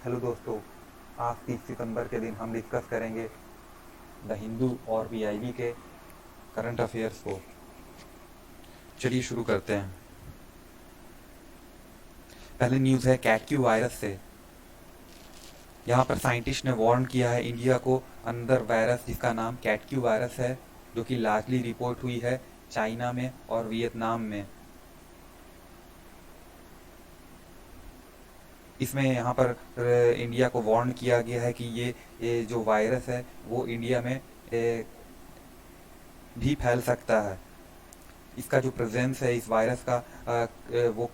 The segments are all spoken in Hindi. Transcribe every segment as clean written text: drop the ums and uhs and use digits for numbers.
हेलो दोस्तों, आज 30 सितंबर के दिन हम डिस्कस करेंगे द हिंदू और वीआईबी के करंट अफेयर्स को। चलिए शुरू करते हैं। पहले न्यूज़ है कैट क्यू वायरस से। यहाँ पर साइंटिस्ट ने वार्न किया है इंडिया को अंदर वायरस जिसका नाम कैट क्यू वायरस है, जो कि लार्जली रिपोर्ट हुई है चाइना में और वियतनाम में। इसमें यहाँ पर इंडिया को वार्न किया गया है कि ये जो वायरस है वो इंडिया में भी फैल सकता है। इसका जो प्रेजेंस है इस वायरस का वो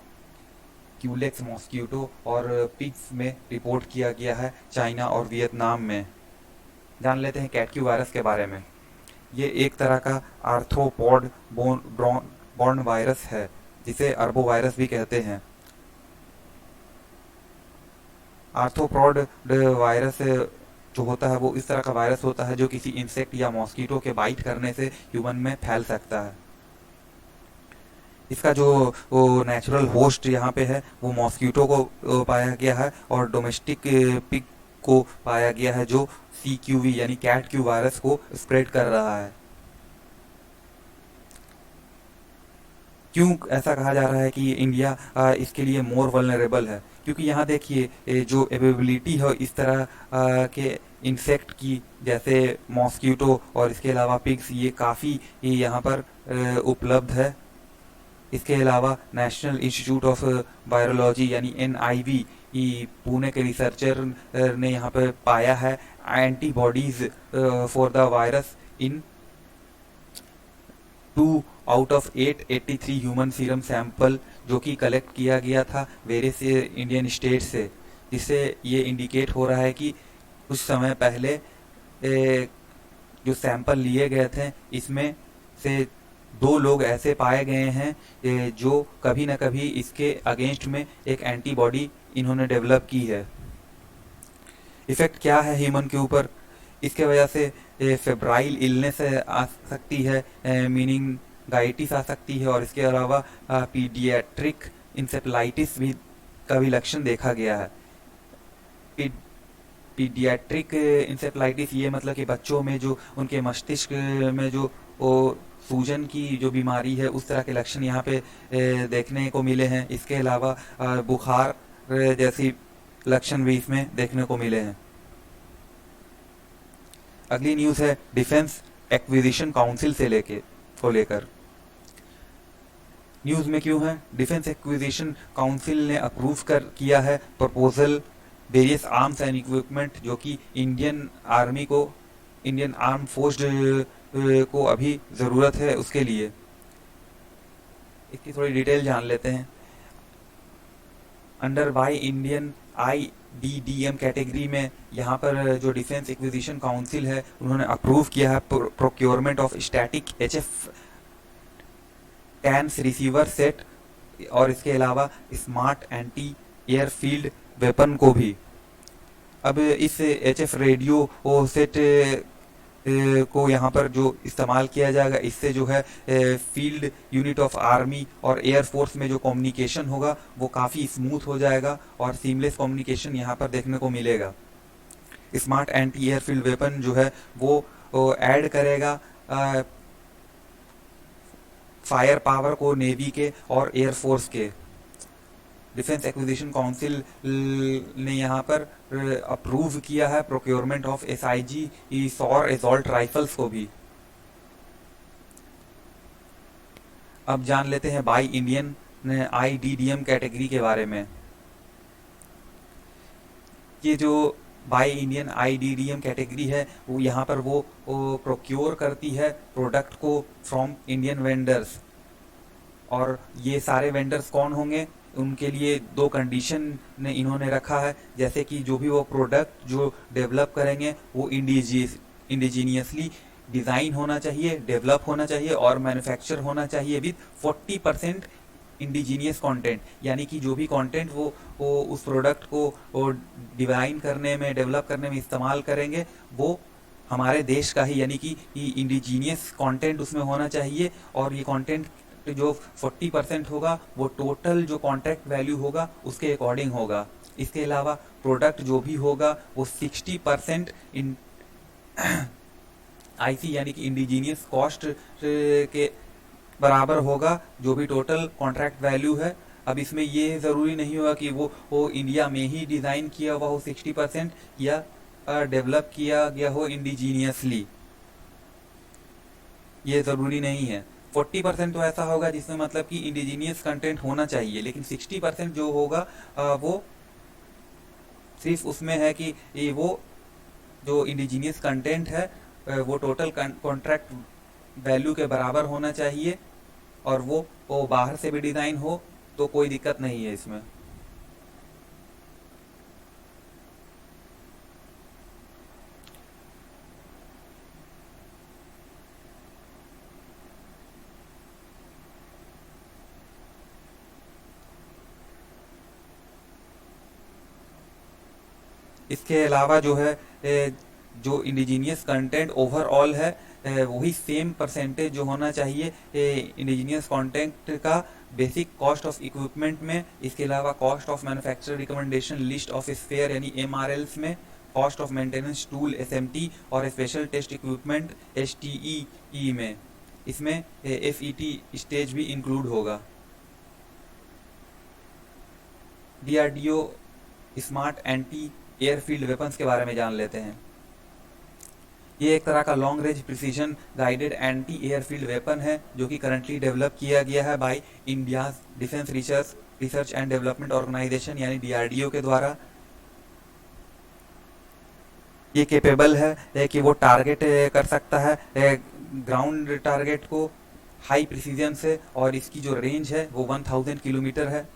क्यूलेक्स मॉस्किटो और पिग्स में रिपोर्ट किया गया है चाइना और वियतनाम में। जान लेते हैं कैट क्यू वायरस के बारे में। ये एक तरह का आर्थ्रोपॉड बॉर्न वायरस है जिसे अर्बो वायरस भी कहते हैं। आर्थ्रोपॉड वायरस जो होता है वो इस तरह का वायरस होता है जो किसी इंसेक्ट या मॉस्किटो के बाइट करने से ह्यूमन में फैल सकता है। इसका जो वो नेचुरल होस्ट यहाँ पे है वो मॉस्किटो को पाया गया है और डोमेस्टिक पिग को पाया गया है जो CQV यानी कैट क्यू वायरस को स्प्रेड कर रहा है। क्यों ऐसा कहा जा रहा है कि इंडिया इसके लिए मोर वल्नरेबल है? क्योंकि यहाँ देखिए जो अवेबिलिटी है इस तरह के इंसेक्ट की, जैसे मॉस्किटो और इसके अलावा पिग्स, ये काफ़ी यहाँ पर उपलब्ध है। इसके अलावा नेशनल इंस्टीट्यूट ऑफ वायरोलॉजी यानी NIV पुणे के रिसर्चर ने यहाँ पर पाया है antibodies for the virus in 2 out of 883 human serum sample, जो कि कलेक्ट किया गया था वेरियस इंडियन स्टेट से, जिससे ये इंडिकेट हो रहा है कि कुछ समय पहले जो सैंपल लिए गए थे इसमें से 2 लोग ऐसे पाए गए हैं जो कभी ना कभी इसके अगेंस्ट में एक एंटीबॉडी इन्होंने डेवलप की है। इफेक्ट क्या है ह्यूमन के ऊपर? इसके वजह से फेब्राइल इलनेस आ सकती है, मीनिंग गाइटिस आ सकती है, और इसके अलावा पीडियाट्रिक इंसेफेलाइटिस भी का भी लक्षण देखा गया है। पीडियाट्रिक इंसेफेलाइटिस ये मतलब कि बच्चों में जो उनके मस्तिष्क में जो वो सूजन की जो बीमारी है उस तरह के लक्षण यहाँ पे देखने को मिले हैं। इसके अलावा बुखार जैसी लक्षण भी इसमें देखने को मिले हैं। अगली न्यूज़ है डिफेंस एक्विजिशन काउंसिल से लेकर। न्यूज़ में क्यों है? डिफेंस एक्विजिशन काउंसिल ने अप्रूव किया है proposal various arms and equipment जो कि इंडियन आर्म फोर्स को अभी ज़रूरत है उसके लिए। इसकी थोड़ी डिटेल जान लेते हैं। Under by Indian IDDM category में यहाँ पर जो डिफेंस एक्विजिशन काउंसिल है उन्होंने अप्रूव किया है procurement of static HF टैंस receiver set और इसके अलावा स्मार्ट एंटी एयरफील्ड वेपन को भी। अब इस HF रेडियो सेट को यहाँ पर जो इस्तेमाल किया जाएगा इससे जो है फील्ड यूनिट ऑफ आर्मी और एयरफोर्स में जो कम्युनिकेशन होगा वो काफ़ी स्मूथ हो जाएगा और सीमलेस कम्युनिकेशन यहाँ पर देखने को मिलेगा। स्मार्ट एंटी एयरफील्ड वेपन जो है वो ऐड करेगा फायर पावर को नेवी के और एयरफोर्स के। डिफेंस एक्विजिशन काउंसिल ने यहाँ पर अप्रूव किया है प्रोक्योरमेंट ऑफ SIG सौर एसॉल्ट राइफल्स को भी। अब जान लेते हैं बाई इंडियन IDDM कैटेगरी के बारे में। ये जो बाई इंडियन IDDM कैटेगरी है वो यहाँ पर वो प्रोक्योर करती है प्रोडक्ट को फ्रॉम इंडियन वेंडर्स, और ये सारे वेंडर्स कौन होंगे? उनके लिए 2 कंडीशन ने इन्होंने रखा है, जैसे कि जो भी वो प्रोडक्ट जो डेवलप करेंगे वो इंडिजीनियसली डिज़ाइन होना चाहिए, डेवलप होना चाहिए और मैन्युफैक्चर होना चाहिए विद 40% इंडिजीनियस कंटेंट। यानी कि जो भी कंटेंट वो उस प्रोडक्ट को डिज़ाइन करने में, डेवलप करने में इस्तेमाल करेंगे वो हमारे देश का ही, यानी कि इंडिजीनियस कंटेंट उसमें होना चाहिए। और ये कंटेंट जो 40% होगा वो टोटल जो कॉन्ट्रैक्ट वैल्यू होगा उसके अकॉर्डिंग होगा। इसके अलावा प्रोडक्ट जो भी होगा वो 60% इन आईसी यानी कि इंडिजीनियस कॉस्ट के बराबर होगा, जो भी टोटल कॉन्ट्रैक्ट वैल्यू है। अब इसमें ये ज़रूरी नहीं होगा कि वो इंडिया में ही डिज़ाइन किया हुआ हो 60% या डेवलप किया गया हो इंडिजीनियसली, ये ज़रूरी नहीं है। 40% तो ऐसा होगा जिसमें मतलब कि इंडिजीनियस कंटेंट होना चाहिए, लेकिन 60% जो होगा वो सिर्फ उसमें है कि वो जो इंडिजीनियस कंटेंट है वो टोटल कॉन्ट्रैक्ट वैल्यू के बराबर होना चाहिए, और वो बाहर से भी डिज़ाइन हो तो कोई दिक्कत नहीं है इसमें। इसके अलावा जो है जो इंडिजीनियस कंटेंट ओवरऑल है वही सेम परसेंटेज जो होना चाहिए इंडिजीनियस कंटेंट का बेसिक कॉस्ट ऑफ इक्विपमेंट में। इसके अलावा cost of manufacturer recommendation list of spare यानी एमआरएल्स में, cost of maintenance tool SMT और स्पेशल टेस्ट इक्विपमेंट एसटीई में, इसमें एफईटी स्टेज भी इंक्लूड होगा। DRDO smart anti airfield weapons के बारे में जान लेते हैं। ये एक तरह का long range precision guided anti airfield weapon है जो कि करंटली डेवलप किया गया है by India Defence Research and Development Organisation यानी डीआरडीओ के द्वारा। ये केपेबल है कि वो टारगेट कर सकता है ग्राउंड टारगेट को हाई प्रिसीजन से, और इसकी जो रेंज है वो 1000 किलोमीटर है।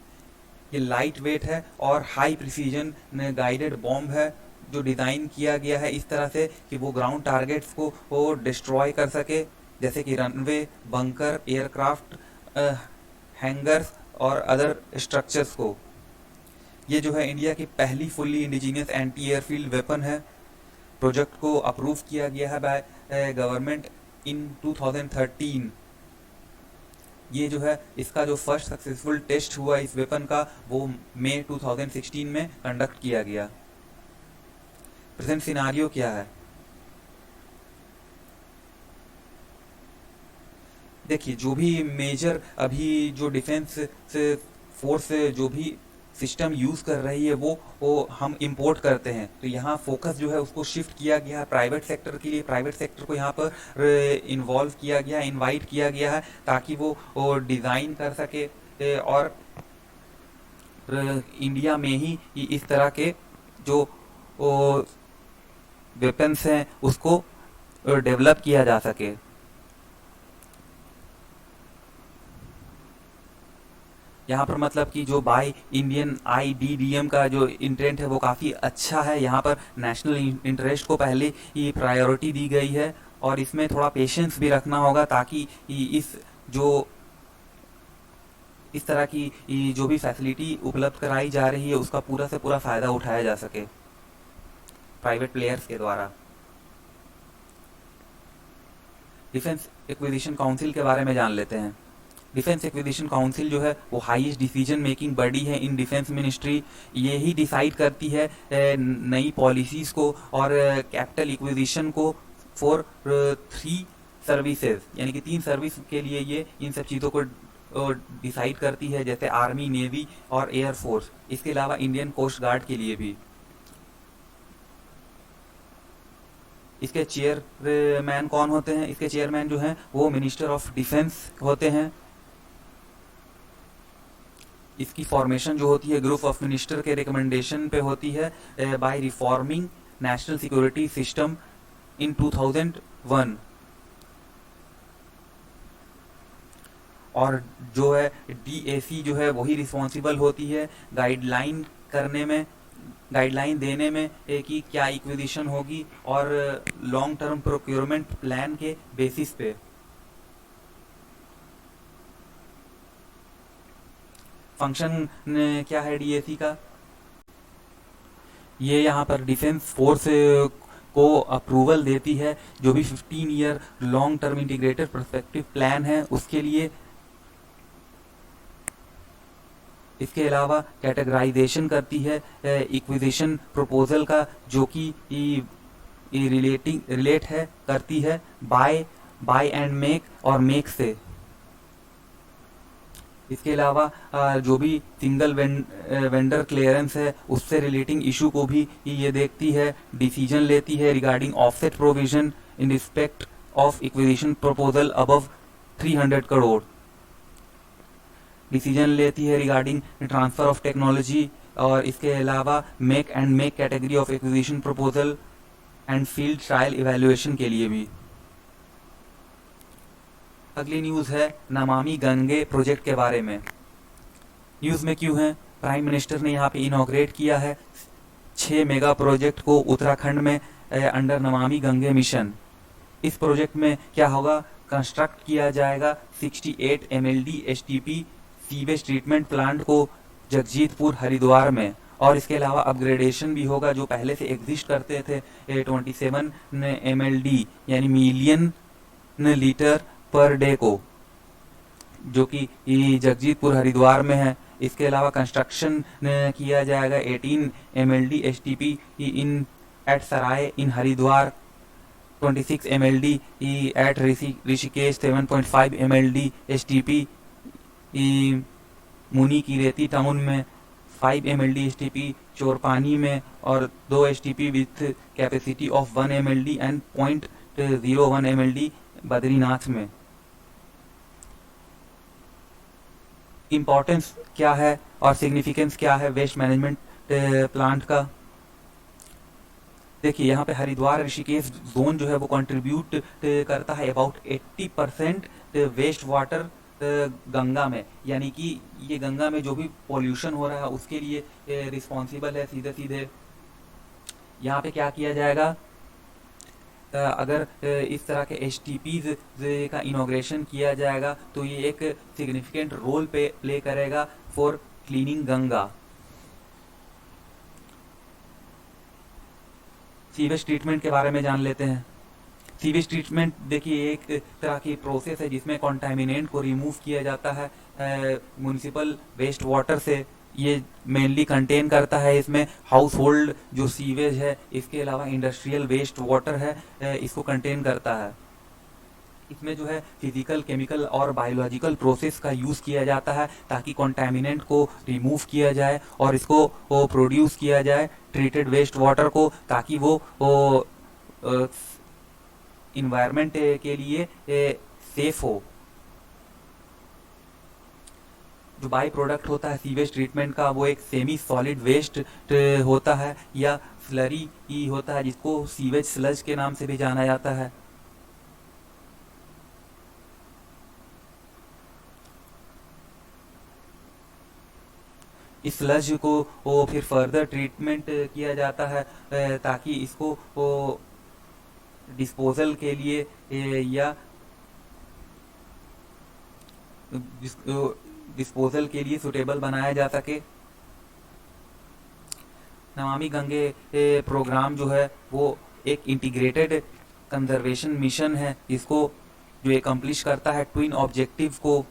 ये लाइट वेट है और हाई प्रिसीजन गाइडेड बॉम्ब है जो डिज़ाइन किया गया है इस तरह से कि वो ग्राउंड टारगेट्स को वो डिस्ट्रॉय कर सके, जैसे कि रनवे, बंकर, एयरक्राफ्ट, हैंगर्स और अदर स्ट्रक्चर्स को। ये जो है इंडिया की पहली fully indigenous anti airfield weapon है। प्रोजेक्ट को अप्रूव किया गया है बाय गवर्नमेंट इन 2013। ये जो है इसका जो फर्स्ट सक्सेसफुल टेस्ट हुआ इस वेपन का वो मई 2016 में कंडक्ट किया गया। प्रेजेंट सिनारियो क्या है देखिए, जो भी मेजर अभी जो डिफेंस से फोर्स जो भी सिस्टम यूज़ कर रही है वो हम इंपोर्ट करते हैं, तो यहाँ फोकस जो है उसको शिफ्ट किया गया है प्राइवेट सेक्टर के लिए। प्राइवेट सेक्टर को यहाँ पर इन्वॉल्व किया गया, इनवाइट किया गया है ताकि वो डिज़ाइन कर सके और इंडिया में ही इस तरह के जो वेपन्स हैं उसको डेवलप किया जा सके। यहाँ पर मतलब कि जो बाय इंडियन आईडीडीएम का जो इंटेंट है वो काफ़ी अच्छा है। यहाँ पर नेशनल इंटरेस्ट को पहले ही प्रायोरिटी दी गई है और इसमें थोड़ा पेशेंस भी रखना होगा ताकि इस तरह की जो भी फैसिलिटी उपलब्ध कराई जा रही है उसका पूरा से पूरा फ़ायदा उठाया जा सके प्राइवेट प्लेयर्स के द्वारा। डिफेंस एक्विजिशन काउंसिल के बारे में जान लेते हैं। डिफेंस एक्विजिशन काउंसिल जो है वो हाईएस्ट डिसीजन मेकिंग बॉडी है इन डिफेंस मिनिस्ट्री। ये ही डिसाइड करती है नई पॉलिसीज़ को और कैपिटल एक्विजिशन को फॉर 3 सर्विसेज, यानी कि 3 सर्विस के लिए ये इन सब चीज़ों को डिसाइड करती है, जैसे आर्मी, नेवी और एयर फोर्स। इसके अलावा इंडियन कोस्ट गार्ड के लिए भी। इसके चेयरमैन कौन होते हैं? इसके चेयरमैन जो हैं वो मिनिस्टर ऑफ डिफेंस होते हैं। इसकी फॉर्मेशन जो होती है ग्रुप ऑफ मिनिस्टर के रिकमेंडेशन पे होती है by reforming national security system in 2001। और जो है डीएसी जो है वही रिस्पॉन्सिबल होती है गाइडलाइन देने में कि क्या इक्विजिशन होगी और लॉन्ग टर्म प्रोक्योरमेंट प्लान के बेसिस पे। फंक्शन क्या है डीएसी का? ये यहाँ पर डिफेंस फोर्स को अप्रूवल देती है जो भी 15 year long term integrated perspective plan है उसके लिए। इसके अलावा कैटेगराइजेशन करती है इक्विजिशन प्रपोजल का, जो कि रिलेट है करती है बाय एंड मेक और मेक से। इसके अलावा जो भी सिंगल वेंडर क्लियरेंस है उससे रिलेटिंग इशू को भी ये देखती है। डिसीजन लेती है regarding offset provision in respect of acquisition proposal above 300 crore. Decision लेती है रिगार्डिंग ट्रांसफर ऑफ टेक्नोलॉजी, और इसके अलावा make and make category of acquisition proposal and field trial evaluation के लिए भी। अगली न्यूज़ है नमामि गंगे प्रोजेक्ट के बारे में। न्यूज़ में क्यों है? प्राइम मिनिस्टर ने यहाँ पे इनॉग्रेट किया है 6 मेगा प्रोजेक्ट को उत्तराखंड में अंडर नमामि गंगे मिशन। इस प्रोजेक्ट में क्या होगा? कंस्ट्रक्ट किया जाएगा 68 MLD STP sewage treatment plant को जगजीतपुर हरिद्वार में, और इसके अलावा अपग्रेडेशन भी होगा जो पहले से एग्जिस्ट करते थे 27 MLD यानी मिलियन लीटर पर डे को, जो कि जगजीतपुर हरिद्वार में है। इसके अलावा कंस्ट्रक्शन किया जाएगा 18 MLD STP in at Sarai in Haridwar, 26 MLD at Rishikesh, 7.5 MLD STP Muni ki Reti town में, 5 MLD STP चोरपानी में, और 2 STP with capacity of 1 MLD and 0.01 MLD Badrinath में। इम्पोर्टेंस क्या है और सिग्निफिकेंस क्या है वेस्ट मैनेजमेंट प्लांट का? देखिए यहाँ पे हरिद्वार ऋषिकेश जोन जो है वो कंट्रीब्यूट करता है अबाउट 80% वेस्ट वाटर गंगा में, यानी कि ये गंगा में जो भी पॉल्यूशन हो रहा है उसके लिए रिस्पॉन्सिबल है सीधे सीधे। यहाँ पे क्या किया जाएगा? अगर इस तरह के STPs का इनॉग्रेशन किया जाएगा तो ये एक सिग्निफिकेंट रोल प्ले करेगा for cleaning Ganga. Sewage treatment के बारे में जान लेते हैं। सीवेज ट्रीटमेंट देखिए एक तरह की प्रोसेस है जिसमें कॉन्टामिनेंट को रिमूव किया जाता है म्युनिसिपल वेस्ट वाटर से। ये मेनली कंटेन करता है इसमें हाउस होल्ड जो सीवेज है, इसके अलावा इंडस्ट्रियल वेस्ट वाटर है, इसको कंटेन करता है। इसमें जो है फिजिकल, केमिकल और बायोलॉजिकल प्रोसेस का यूज़ किया जाता है ताकि कॉन्टामिनेंट को रिमूव किया जाए और इसको प्रोड्यूस किया जाए ट्रीटेड वेस्ट वाटर को, ताकि वो इन्वायरमेंट के लिए सेफ हो। जो बाई प्रोडक्ट होता है सीवेज ट्रीटमेंट का वो एक सेमी सॉलिड वेस्ट होता है या स्लरी ही होता है, जिसको सीवेज स्लज के नाम से भी जाना जाता है। इस स्लज को वो फिर फर्दर ट्रीटमेंट किया जाता है ताकि इसको डिस्पोजल के लिए या डिस्पोजल के लिए सुटेबल बनाया जा सके। नमामि गंगे प्रोग्राम जो है वो एक इंटीग्रेटेड कंजर्वेशन मिशन है, इसको जो एकम्प्लिश करता है ट्विन ऑब्जेक्टिव को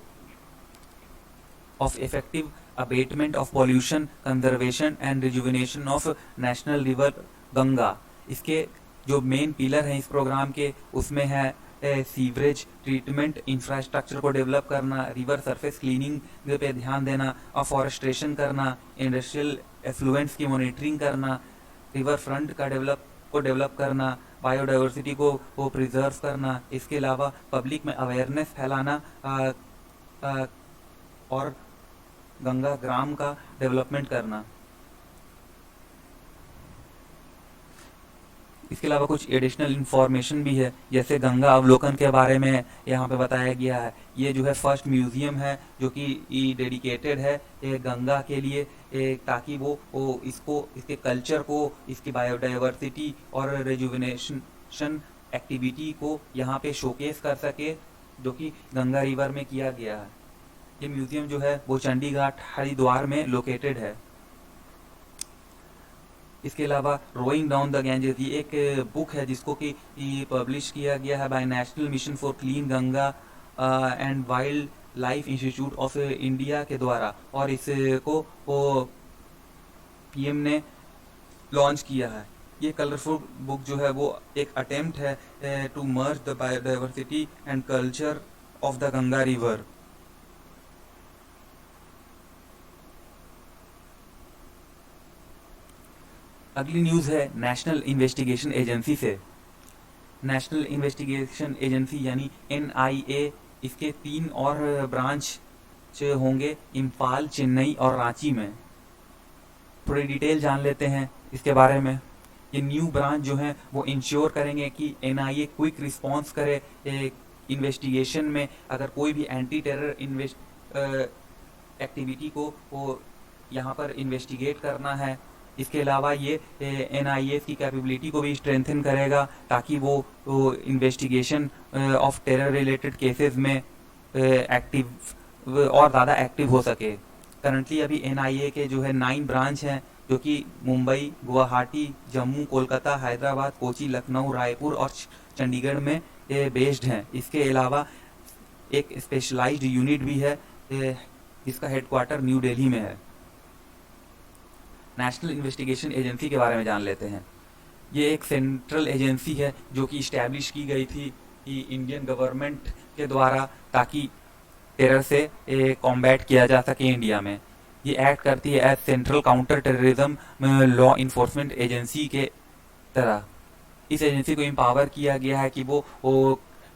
of effective abatement of pollution, conservation and rejuvenation of national river Ganga. इसके जो मेन पिलर हैं इस प्रोग्राम के, उसमें है सीवरेज ट्रीटमेंट इंफ्रास्ट्रक्चर को डेवलप करना, रिवर सरफेस क्लीनिंग पे ध्यान देना, अफॉरेस्ट्रेशन करना, इंडस्ट्रियल एफ्लुएंट्स की मॉनिटरिंग करना, रिवर फ्रंट का डेवलप करना, बायोडाइवर्सिटी को प्रिजर्व करना। इसके अलावा पब्लिक में अवेयरनेस फैलाना और गंगा ग्राम का डेवलपमेंट करना। इसके अलावा कुछ एडिशनल इंफॉर्मेशन भी है, जैसे गंगा अवलोकन के बारे में यहाँ पे बताया गया है। ये जो है फर्स्ट म्यूजियम है जो कि डेडिकेटेड है गंगा के लिए, ताकि वो इसके कल्चर को, इसकी बायोडाइवर्सिटी और रेजुविनेशन एक्टिविटी को यहाँ पे शोकेस कर सके, जो कि गंगा रिवर में किया गया है। ये म्यूजियम जो है वो चंडीगढ़ हरिद्वार में लोकेटेड है। इसके अलावा रोइंग डाउन द गैंजेस, ये एक बुक है जिसको कि पब्लिश किया गया है by national mission for clean Ganga and wildlife institute of India के द्वारा, और इसको पीएम ने लॉन्च किया है। ये कलरफुल बुक जो है वो एक अटेम्प्ट है to merge the biodiversity and culture of the Ganga river. अगली न्यूज़ है नेशनल इन्वेस्टिगेशन एजेंसी से। नेशनल इन्वेस्टिगेशन एजेंसी यानी एनआईए, इसके 3 और ब्रांच होंगे, इम्फाल, चेन्नई और रांची में। थोड़ी डिटेल जान लेते हैं इसके बारे में। ये न्यू ब्रांच जो है वो इंश्योर करेंगे कि एनआईए क्विक रिस्पांस करे इन्वेस्टिगेशन में, अगर कोई भी एंटी टेरर एक्टिविटी को वो यहाँ पर इन्वेस्टिगेट करना है। इसके अलावा ये एनआईए की कैपेबिलिटी को भी स्ट्रेंथन करेगा ताकि वो investigation of terror related cases में एक्टिव और ज़्यादा एक्टिव हो सके। करंटली अभी एनआईए के जो है 9 ब्रांच हैं, जो कि मुंबई, गुवाहाटी, जम्मू, कोलकाता, हैदराबाद, कोची, लखनऊ, रायपुर और चंडीगढ़ में बेस्ड हैं। इसके अलावा एक स्पेशलाइज्ड यूनिट भी है जिसका हेडक्वार्टर न्यू दिल्ली में है। नेशनल इन्वेस्टिगेशन एजेंसी के बारे में जान लेते हैं। ये एक सेंट्रल एजेंसी है जो कि इस्टेब्लिश की गई थी कि इंडियन गवर्नमेंट के द्वारा, ताकि टेरर से कॉम्बैट किया जा सके इंडिया में। ये एक्ट करती है as central counter terrorism law enforcement agency के तरह। इस एजेंसी को एम्पावर किया गया है कि वो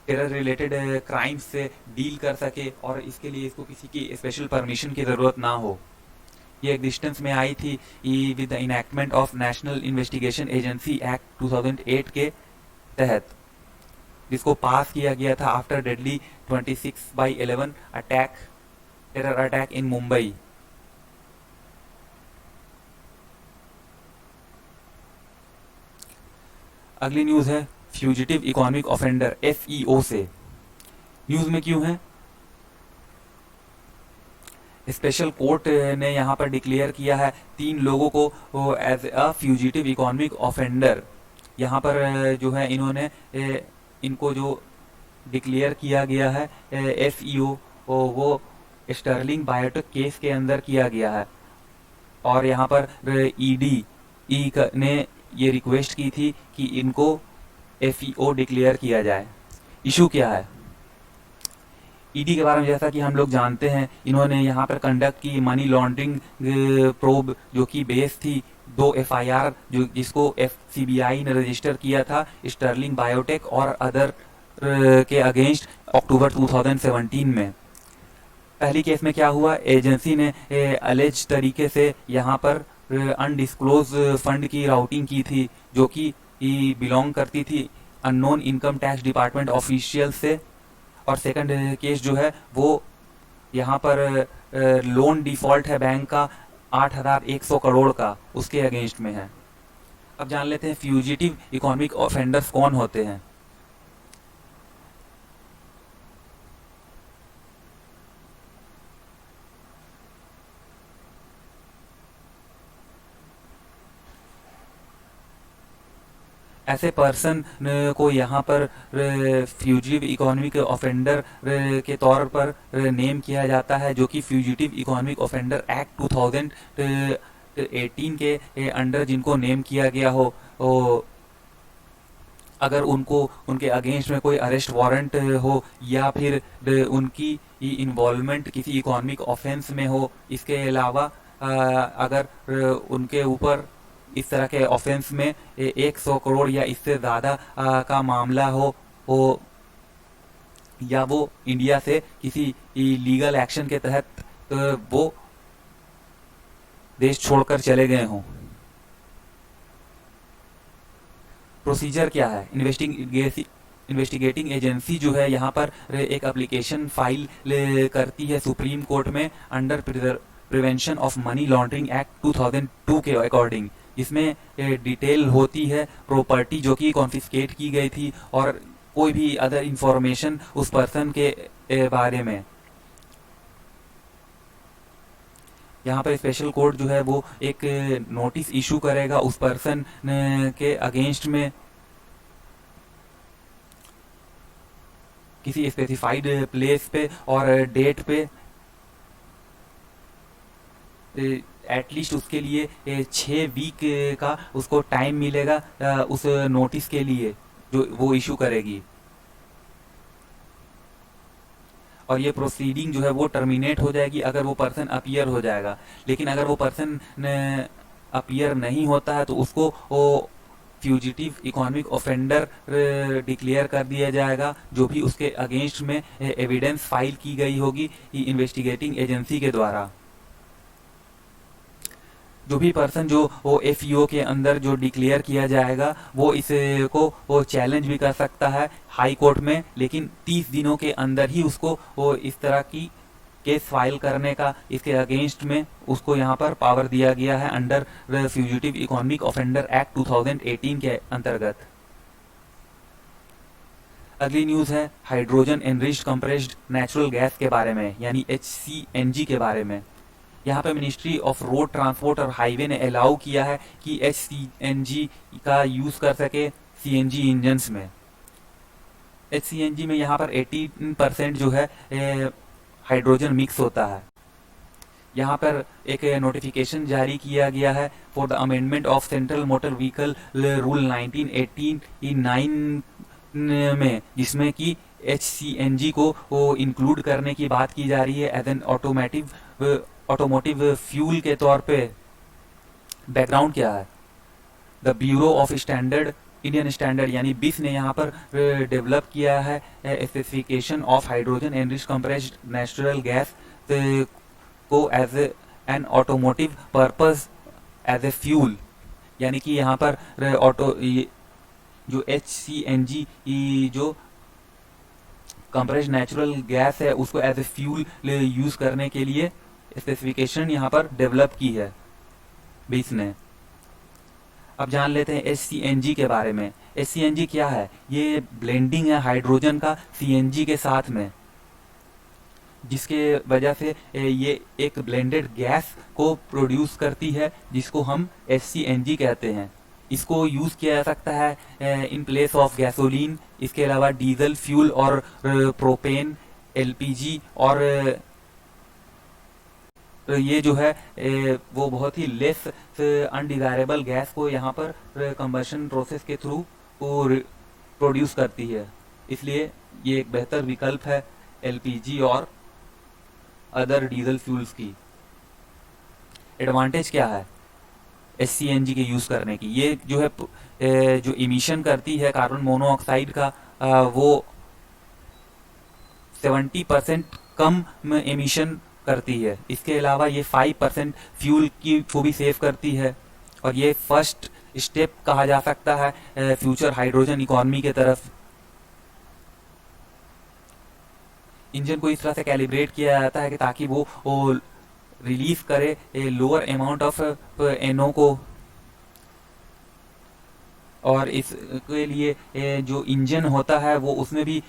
टेरर रिलेटेड क्राइम्स से डील कर सके, और इसके लिए इसको किसी की स्पेशल परमिशन की ज़रूरत ना हो। ये एग्जिस्टेंस में आई थी with the enactment of national investigation agency act 2008 के तहत, जिसको पास किया गया था after deadly 26/11 terror attack in Mumbai. अगली न्यूज़ है फ्यूजिटिव इकोनॉमिक ऑफेंडर एफईओ से। न्यूज़ में क्यों है? स्पेशल कोर्ट ने यहाँ पर डिक्लेयर किया है 3 लोगों को as a fugitive economic offender. यहाँ पर जो है इन्होंने इनको जो डिक्लेयर किया गया है एफईओ, वो स्टर्लिंग बायोटेक केस के अंदर किया गया है। और यहाँ पर ईडी ने ये रिक्वेस्ट की थी कि इनको एफईओ डिक्लेयर किया जाए। इशू क्या है? ईडी के बारे में जैसा कि हम लोग जानते हैं, इन्होंने यहाँ पर कंडक्ट की मनी लॉन्ड्रिंग प्रोब, जो कि बेस थी 2 एफआईआर जिसको सीबीआई ने रजिस्टर किया था स्टर्लिंग बायोटेक और अदर के अगेंस्ट अक्टूबर 2017 में। पहली केस में क्या हुआ, एजेंसी ने अलेज तरीके से यहाँ पर अनडिस्क्लोज फंड की राउटिंग की थी, जो कि बिलोंग करती थी unknown income tax department official से। और सेकंड केस जो है वो यहाँ पर लोन डिफॉल्ट है बैंक का 8,100 करोड़ का, उसके अगेंस्ट में है। अब जान लेते हैं फ्यूजिटिव इकोनॉमिक ऑफेंडर्स कौन होते हैं। ऐसे पर्सन को यहाँ पर फ्यूजिटिव इकोनॉमिक ऑफेंडर के तौर पर नेम किया जाता है, जो कि फ्यूजिटिव इकोनॉमिक ऑफेंडर एक्ट 2018 के अंडर जिनको नेम किया गया हो, अगर उनको उनके अगेंस्ट में कोई अरेस्ट वारंट हो या फिर उनकी इन्वॉल्वमेंट किसी इकोनॉमिक ऑफेंस में हो। इसके अलावा अगर उनके ऊपर इस तरह के ऑफेंस में 100 करोड़ या इससे ज़्यादा का मामला हो या वो इंडिया से किसी लीगल एक्शन के तहत वो देश छोड़कर चले गए हों। प्रोसीजर क्या है? इन्वेस्टिगेटिंग एजेंसी जो है यहाँ पर एक एप्लीकेशन फाइल करती है सुप्रीम कोर्ट में under prevention of money laundering act 2002 के अकॉर्डिंग। इसमें डिटेल होती है प्रॉपर्टी जो कि कॉन्फिस्केट की गई थी और कोई भी अदर इंफॉर्मेशन उस पर्सन के बारे में। यहाँ पर स्पेशल कोर्ट जो है वो एक नोटिस इशू करेगा उस पर्सन के अगेंस्ट में, किसी स्पेसिफाइड प्लेस पे और डेट पे एटलीस्ट उसके लिए 6 वीक का उसको टाइम मिलेगा उस नोटिस के लिए जो वो इशू करेगी, और ये प्रोसीडिंग जो है वो टर्मिनेट हो जाएगी अगर वो पर्सन अपीयर हो जाएगा। लेकिन अगर वो पर्सन अपीयर नहीं होता है तो उसको वो फ्यूजिटिव इकोनॉमिक ऑफेंडर डिक्लेयर कर दिया जाएगा, जो भी उसके अगेंस्ट में एविडेंस फाइल की गई होगी इन्वेस्टिगेटिंग एजेंसी के द्वारा। जो भी पर्सन जो वो एफईओ के अंदर जो डिक्लेयर किया जाएगा वो इसको वो चैलेंज भी कर सकता है हाई कोर्ट में, लेकिन 30 दिनों के अंदर ही उसको वो इस तरह की केस फाइल करने का इसके अगेंस्ट में उसको यहाँ पर पावर दिया गया है under fugitive economic offender act 2018 के अंतर्गत। अगली न्यूज है hydrogen enriched compressed natural gas के बारे में, यानी HCNG के बारे में। यहाँ पे मिनिस्ट्री ऑफ रोड ट्रांसपोर्ट और हाईवे ने अलाउ किया है कि HCNG का यूज कर सके CNG इंजन्स में। HCNG में यहाँ पर 18% जो है हाइड्रोजन मिक्स होता है। यहाँ पर एक नोटिफिकेशन जारी किया गया है for the amendment of central motor vehicle rule 1989 में, जिसमें कि HCNG को इंक्लूड करने की बात की जा रही है एज एन ऑटोमोटिव फ्यूल के तौर पे। बैकग्राउंड क्या है? The bureau of standard Indian standard यानी BIS ने यहाँ पर डेवलप किया है specification of hydrogen enriched compressed natural gas को as an automotive purpose as a fuel, यानी कि यहाँ पर जो HCNG जो कंप्रेस्ड नेचुरल गैस है उसको एज ए फ्यूल यूज करने के लिए स्पेसिफिकेशन यहाँ पर डेवलप की है BIS ने। अब जान लेते हैं HCNG के बारे में। HCNG क्या है? ये ब्लेंडिंग है हाइड्रोजन का CNG के साथ में, जिसके वजह से ये एक ब्लेंडेड गैस को प्रोड्यूस करती है जिसको हम HCNG कहते हैं। इसको यूज किया जा सकता है इन प्लेस ऑफ गैसोलीन। इसके अलावा डीजल फ्यूल और प्रोपेन, LPG और ये जो है वो बहुत ही लेस अनडिजायरेबल गैस को यहाँ पर कंबशन प्रोसेस के थ्रू प्रोड्यूस करती है, इसलिए ये एक बेहतर विकल्प है LPG और अदर डीजल फ्यूल्स की। एडवांटेज क्या है HCNG के यूज करने की? ये जो है जो इमिशन करती है कार्बन मोनोऑक्साइड का वो 70% कम एमिशन करती है। इसके अलावा ये 5% फ्यूल की को भी सेव करती है, और ये फर्स्ट स्टेप कहा जा सकता है फ्यूचर हाइड्रोजन इकोनॉमी के तरफ। इंजन को इस तरह से कैलिब्रेट किया जाता है कि ताकि वो रिलीज करे लोअर अमाउंट ऑफ NO को, और इसके लिए जो इंजन होता है वो उसमें भी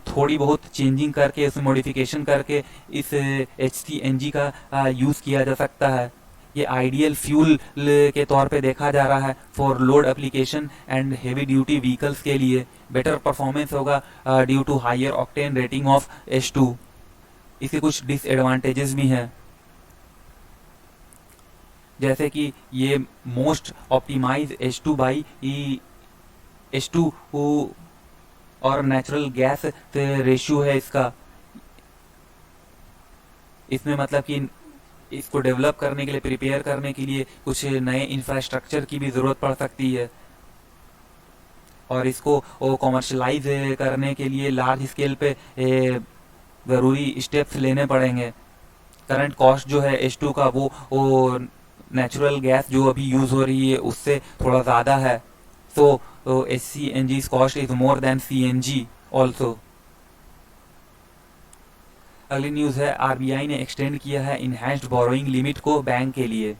थोड़ी बहुत चेंजिंग करके उसमें मॉडिफिकेशन करके इस HCNG का यूज किया जा सकता है। ये आइडियल फ्यूल के तौर पे देखा जा रहा है for load application and heavy duty vehicles के लिए। बेटर परफॉर्मेंस होगा due to higher octane rating of H2। इसके कुछ डिसएडवांटेजेस भी हैं, जैसे कि ये most optimise H2 by H2 और नेचुरल गैस रेशियो है इसका। इसमें मतलब कि इसको डेवलप करने के लिए, प्रिपेयर करने के लिए कुछ नए इंफ्रास्ट्रक्चर की भी जरूरत पड़ सकती है, और इसको कॉमर्शलाइज करने के लिए लार्ज स्केल पे ज़रूरी स्टेप्स लेने पड़ेंगे। करंट कॉस्ट जो है H2 का वो नेचुरल गैस जो अभी यूज हो रही है उससे थोड़ा ज़्यादा है, तो HCNG's cost is more than CNG also. अगली न्यूज़ है RBI ने एक्सटेंड किया है इनहैंस्ड बोरोइंग लिमिट को बैंक के लिए।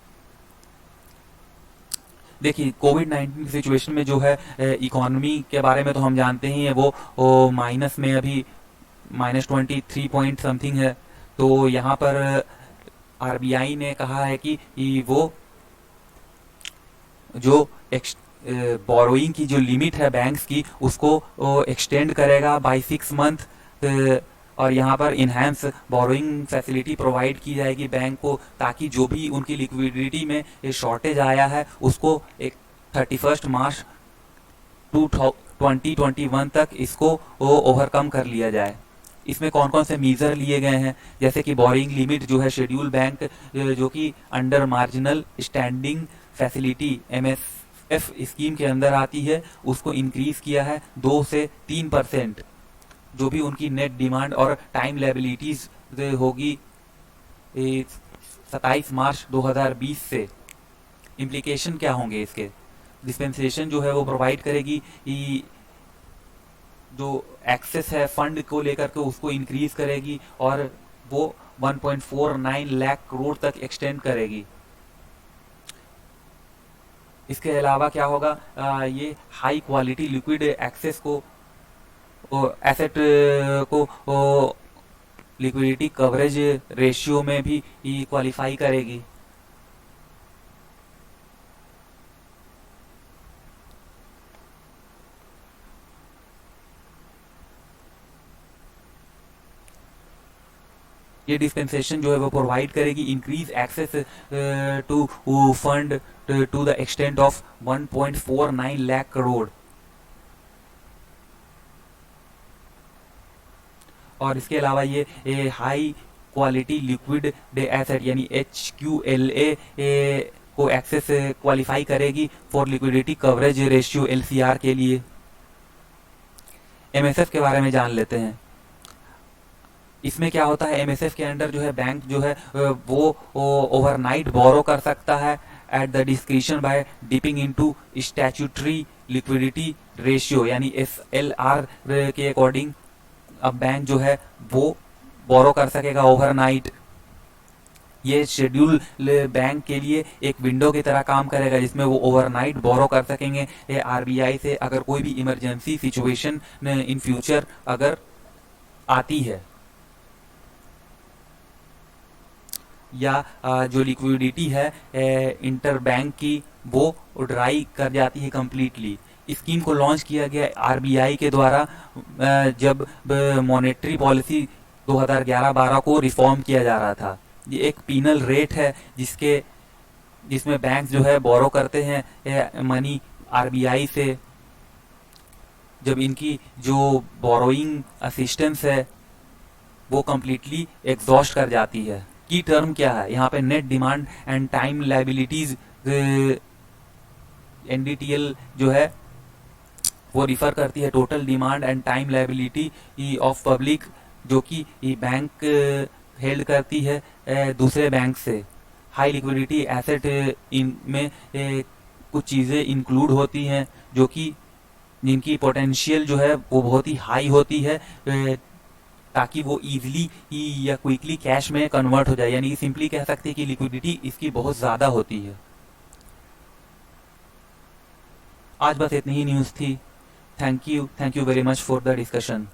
देखिए कोविड-19 सिचुएशन में जो है इकोनॉमी के बारे में तो हम जानते ही हैं, वो माइनस में अभी -23 पॉइंट समथिंग है। तो यहाँ पर RBI ने कहा है कि वो जो बोरोइंग की जो लिमिट है बैंक्स की उसको एक्सटेंड करेगा बाय 6 मंथ। और यहाँ पर इन्हेंस बोरोइंग फैसिलिटी प्रोवाइड की जाएगी बैंक को, ताकि जो भी उनकी लिक्विडिटी में शॉर्टेज आया है उसको एक 31 मार्च 2021 तक इसको ओवरकम कर लिया जाए। इसमें कौन कौन से मीजर लिए गए हैं, जैसे कि बोरिंग लिमिट जो है शेड्यूल बैंक जो कि under marginal standing facility MSF scheme के अंदर आती है, उसको इंक्रीज किया है 2 से 3%। जो भी उनकी नेट डिमांड और टाइम लायबिलिटीज होगी 27 मार्च 2020 से। इम्प्लीकेशन क्या होंगे इसके? डिस्पेंसेशन जो है वो प्रोवाइड करेगी, जो एक्सेस है फंड को लेकर के उसको इंक्रीज करेगी और वो 1.49 लाख करोड़ तक एक्सटेंड करेगी। इसके अलावा क्या होगा, ये हाई क्वालिटी लिक्विड एक्सेस को एसेट को लिक्विडिटी कवरेज रेशियो में भी क्वालिफाई करेगी। ये डिस्पेंसेशन जो है वो प्रोवाइड करेगी increase access to fund to the extent of 1.49 lakh crore. और इसके अलावा ये हाई क्वालिटी लिक्विड एसेट यानी HQLA को एक्सेस क्वालिफाई करेगी for liquidity coverage ratio LCR के लिए। MSF के बारे में जान लेते हैं। इसमें क्या होता है, MSF के अंडर जो है बैंक जो है वो ओवरनाइट बोरो कर सकता है at the discretion by dipping into statutory liquidity ratio यानी SLR के अकॉर्डिंग अब बैंक जो है वो बोरो कर सकेगा ओवरनाइट। ये शेड्यूल बैंक के लिए एक विंडो की तरह काम करेगा जिसमें वो ओवरनाइट बोरो कर सकेंगे RBI से, अगर कोई भी इमरजेंसी सिचुएशन इन फ्यूचर अगर आती है, या जो लिक्विडिटी है इंटर बैंक की वो ड्राई कर जाती है कम्प्लीटली। स्कीम को लॉन्च किया गया RBI के द्वारा जब मॉनेटरी पॉलिसी 2011-12 को रिफॉर्म किया जा रहा था। ये एक पीनल रेट है जिसमें बैंक जो है बोरो करते हैं मनी RBI से, जब इनकी जो बोरोइंग असिस्टेंस है वो कम्प्लीटली एग्जॉस्ट कर जाती है। की टर्म क्या है यहाँ पे, net demand and time liabilities NDTL जो है वो रिफर करती है total demand and time liability of public, जो कि बैंक हेल्ड करती है दूसरे बैंक से। हाई लिक्विडिटी एसेट इनमें कुछ चीज़ें इंक्लूड होती हैं जो कि जिनकी पोटेंशियल जो है वो बहुत ही हाई होती है, ताकि वो इजीली या क्विकली कैश में कन्वर्ट हो जाए, यानी कि सिंपली कह सकते हैं कि लिक्विडिटी इसकी बहुत ज़्यादा होती है। आज बस इतनी ही न्यूज़ थी। Thank you very much for the discussion.